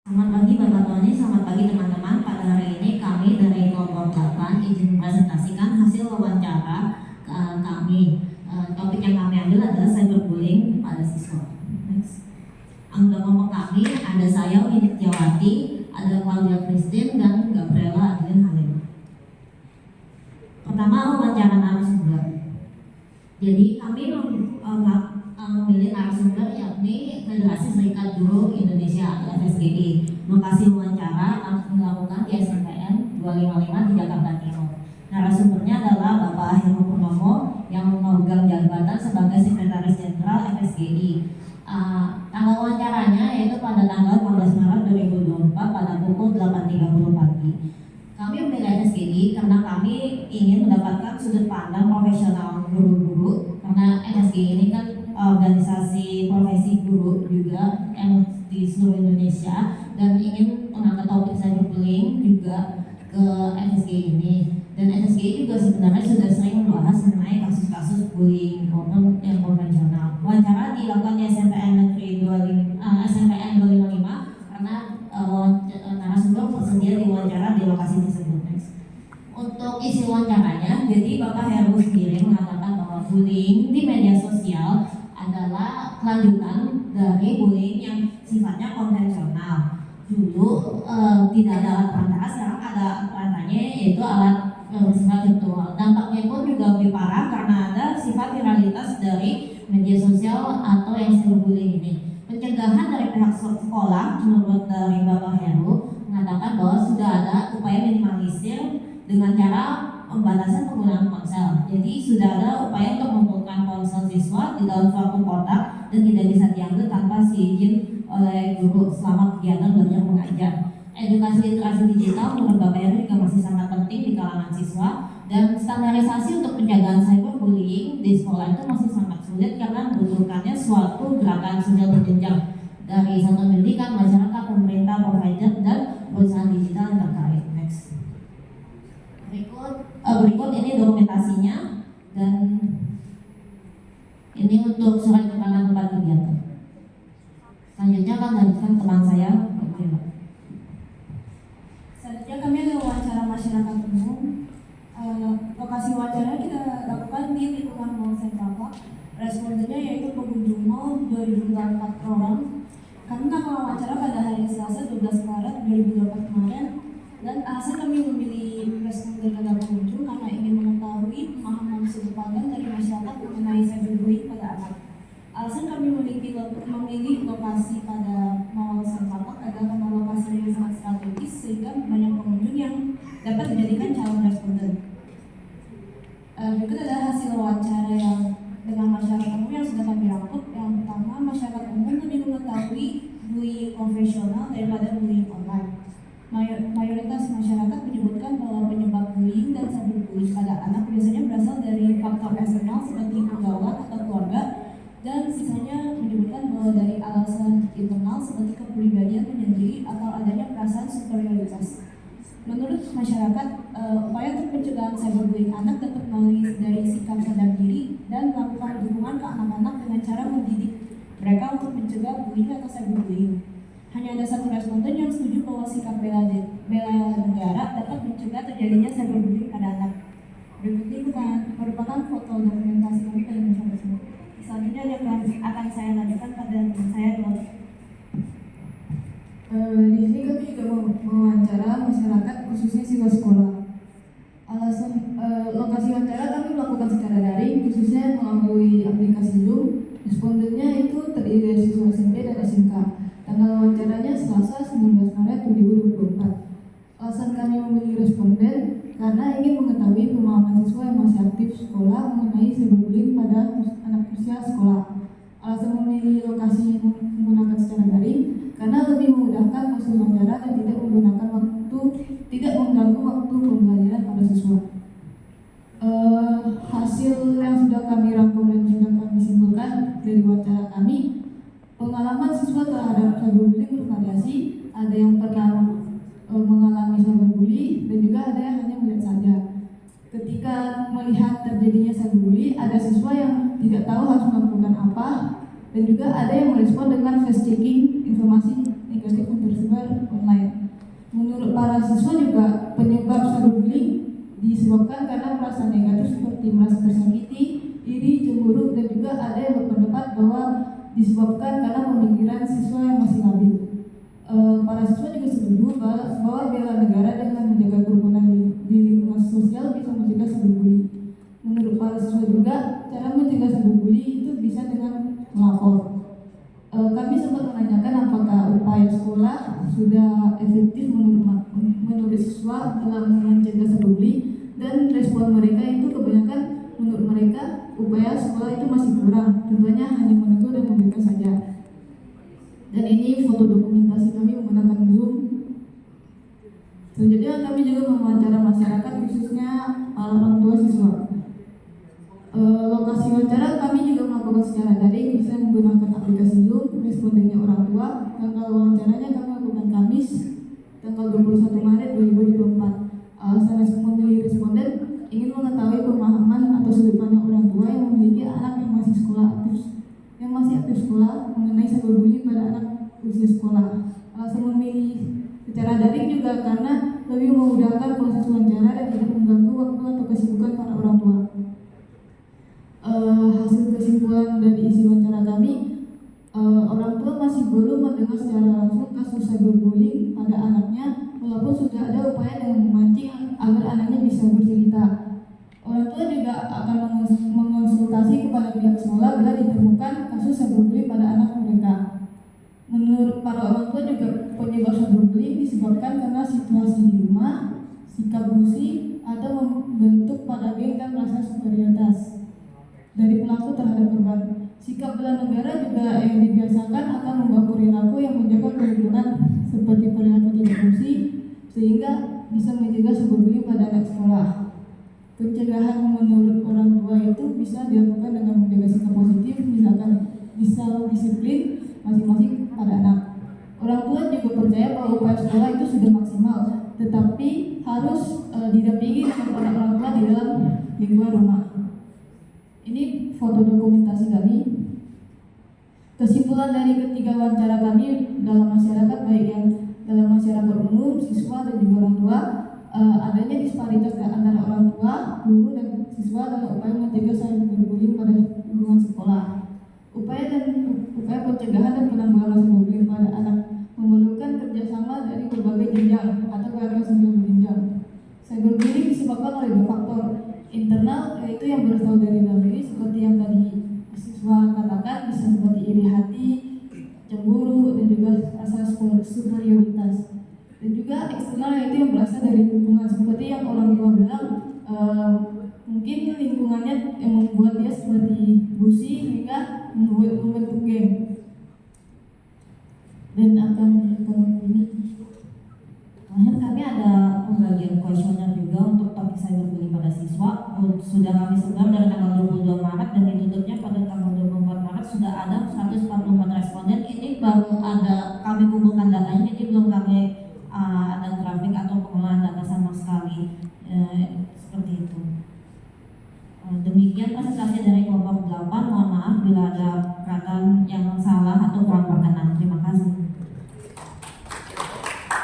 Selamat pagi Bapak Tony, selamat pagi teman-teman. Pada hari ini kami dari kelompok 8 izin mempresentasikan hasil wawancara kami. Topik yang kami ambil adalah cyberbullying pada siswa. Next. Anggota kelompok kami ada saya Winnie Tiawati, ada Claudia Christine dan Gabriela Adeline Halim. Pertama, wawancara narasumber. Jadi kami memilih narasumber yakni Federasi Serikat Guru Indonesia atau FSGI. Lokasi wawancara akan dilakukan di SMPN 255 di Jakarta Timur. Narasumbernya adalah Bapak Heru Purnomo yang memegang jabatan sebagai Sekretaris Jenderal FSGI. Tanggal wawancaranya yaitu pada tanggal 15 Maret 2024 pada pukul 8.30 pagi. Kami memilih FSGI karena kami ingin mendapatkan sudut pandang profesional guru-guru, karena FSGI ini kan organisasi profesi guru juga yang di seluruh Indonesia, dan ingin mengangkat topik cyberbullying juga ke FSGI ini. Dan FSGI juga sebenarnya sudah sering membahas mengenai kasus-kasus bullying maupun yang konvensional. Wawancara dilakukan di SMPN 255 karena narasumber bersedia diwawancara di lokasi tersebut. Untuk isi wawancaranya, jadi Bapak Heru sendiri mengatakan bahwa bullying di media sosial adalah kelanjutan dari bullying yang sifatnya konvensional. Dulu tidak ada alat perantara, sekarang ada perantaranya yaitu alat bersifat virtual. Dampaknya pun juga lebih parah karena ada sifat viralitas dari media sosial atau yang cyberbullying ini. Pencegahan dari pihak sekolah menurut dari Bapak Heru mengatakan bahwa sudah ada upaya minimalisir dengan cara pembatasan penggunaan ponsel. Jadi sudah ada upaya untuk mengumpulkan ponsel siswa di dalam suatu kotak dan tidak bisa diambil tanpa izin oleh guru selama kegiatan belajar mengajar. Edukasi literasi digital menurut Bapak Heru juga masih sangat penting di kalangan siswa, dan standarisasi untuk penjagaan cyberbullying di sekolah itu masih sangat sulit karena membutuhkannya suatu gerakan sosial berjenjang dari satuan pendidikan, masyarakat, pemerintah, provider, dan perusahaan digital yang terkait. Next. Berikut ini dokumentasinya, dan ini untuk surat keterangan tempat kegiatan. Selanjutnya akan melanjutkan teman saya, Selanjutnya kami ada wawancara masyarakat umum. Lokasi wawancara kita lakukan di lingkungan Mall Central Park. Respondennya yaitu pengunjung mall 2024 orang. Kami akan wawancara pada hari Selasa 12 Maret 2024 kemarin. Dan alasan kami memilih responden adalah pengunjung karena ingin mengetahui pemahaman sudut pandang dari masyarakat mengenai cyberbullying pada anak. Alasan kami memilih lokasi pada Mall Central Park adalah karena lokasinya sangat strategis sehingga banyak pengunjung yang dapat dijadikan calon responden. Berikut adalah hasil wawancara yang dengan masyarakat umum yang sudah kami rangkum. Yang pertama, masyarakat umum lebih mengetahui bullying konvensional daripada bullying online. Mayoritas masyarakat menyebutkan bahwa penyebab bullying dan cyberbullying pada anak biasanya berasal dari faktor eksternal seperti pergaulan atau keluarga, dan sisanya menyebutkan bahwa dari alasan internal seperti kepribadian menyendiri atau adanya perasaan superioritas. Menurut masyarakat, upaya untuk pencegahan cyberbullying anak dapat melalui dari sikap sadar diri dan melakukan dukungan ke anak-anak dengan cara mendidik mereka untuk mencegah bullying atau cyberbullying. Hanya ada satu responden yang setuju bahwa sikap bela negara dapat mencegah terjadinya cyberbullying pada anak. Berikut ini merupakan foto dokumentasi kami dari masyarakat umum. Selanjutnya yang akan saya lanjutkan pada teman saya adalah di sini kami juga mewawancara masyarakat khususnya siswa sekolah. Alasan lokasi wawancara kami melakukan secara daring khususnya melalui aplikasi Zoom. Respondennya itu terdiri dari siswa SMP dan SMK. Tanggal wawancaranya Selasa 19 Maret 2024. Alasan kami memilih responden karena ingin mengetahui pemahaman siswa yang masih aktif sekolah mengenai cyberbullying pada anak usia sekolah. Alasan memilih lokasi menggunakan secara daring karena lebih memudahkan proses wawancara dan tidak mengganggu waktu pembelajaran pada siswa. Hasil yang sudah kami rangkum dan sudah kami simpulkan dari wawancara kami, pengalaman siswa terhadap cyberbullying bervariasi. Ada yang pernah mengalami cyberbullying dan juga ada yang hanya melihat saja. Ketika melihat terjadinya cyberbullying, ada siswa yang tidak tahu harus melakukan apa, dan juga ada yang merespon dengan fast checking informasi negatif yang tersebar online. Menurut para siswa juga penyebab cyberbullying disebabkan karena merasa negatif seperti merasa tersakiti, iri, cemburu, dan juga ada yang berpendapat bahwa disebabkan karena pemikiran siswa yang masih labil. Para siswa juga setuju bahwa bela negara dengan menjaga kerukunan di lingkungan sosial bisa mencegah cyberbullying. Menurut para siswa juga, cara mencegah cyberbullying itu bisa dengan melapor. Kami sempat menanyakan apakah upaya sekolah sudah efektif menurut siswa dalam mencegah cyberbullying, dan respon mereka itu kebanyakan menurut mereka upaya sekolah itu masih kurang, contohnya hanya menegur dan memberikan saja. Dan ini foto dokumentasi kami menggunakan Zoom. Selanjutnya kami juga mewawancara masyarakat khususnya orang tua siswa. Lokasi wawancara kami juga melakukan secara daring, bisa menggunakan aplikasi Zoom. Respondennya orang tua. Tanggal wawancaranya kami lakukan Kamis tanggal 21 Maret 2024. Alasan memilih responden ingin mengetahui pemahaman atau sudut pandang orang tua yang memiliki anak yang masih aktif sekolah mengenai cyberbullying pada anak usia sekolah. Alasan memilih secara daring juga karena lebih memudahkan proses wawancara dan tidak mengganggu waktu atau kesibukan para orang tua. Hasil kesimpulan dari isi wawancara kami, orang tua masih belum mendengar secara langsung kasus cyberbullying pada anaknya, walaupun sudah ada upaya dengan memancing agar anaknya bisa bercerita. Orang tua juga akan mengonsultasi kepada pihak sekolah bila ditemukan kasus cyberbullying pada anak mereka. Menurut para orang tua juga penyebab cyberbullying disebabkan karena situasi di rumah, sikap busi, atau membentuk pada geng dan rasa superioritas dari pelaku terhadap korban. Sikap bela negara juga yang dibiasakan akan membawa perilaku yang menjaga kerukunan seperti perilaku tidak busi, sehingga bisa mencegah cyberbullying pada anak sekolah. Pencegahan menurut orang tua itu bisa dilakukan dengan menjaga sikap positif, misalkan bisa disiplin masing-masing pada anak. Orang tua juga percaya bahwa upaya sekolah itu sudah maksimal, tetapi harus didampingi dengan para orang tua di dalam lingkungan rumah. Ini foto dokumentasi kami. Kesimpulan dari ketiga wawancara kami dalam masyarakat, baik yang dalam masyarakat umum, siswa, dan juga orang tua, adanya disparitas antara orang tua, guru, dan siswa dalam upaya mencegah cyberbullying pada lingkungan sekolah. Upaya pencegahan dan penanggulangan cyberbullying pada anak memerlukan kerjasama dari berbagai jenjang atau beragam jenjang. Cyberbullying disebabkan oleh dua faktor internal, yaitu yang berasal dari dalam diri seperti yang tadi siswa katakan, bisa seperti iri hati, cemburu, dan juga rasa superioritas. Dan juga eksternal, yaitu yang berasal dari lingkungan seperti yang orang tua bilang, mungkin lingkungannya yang membuat dia seperti busi hingga membentuk geng. Dan akan ini terakhir kami ada pembagian kuesioner juga untuk topik cyberbullying pada siswa. Sudah kami sebar dari tanggal 22 Maret dan ditutupnya pada tanggal 24 Maret. Sudah ada 144 responden. Ini baru ada kami kumpulkan datanya, jadi belum kami ada grafik atau pengolahan data sama sekali. Seperti itu. Demikian presentasi dari kelompok 8. Mohon maaf bila ada kata yang salah atau kurang berkenan. Terima kasih.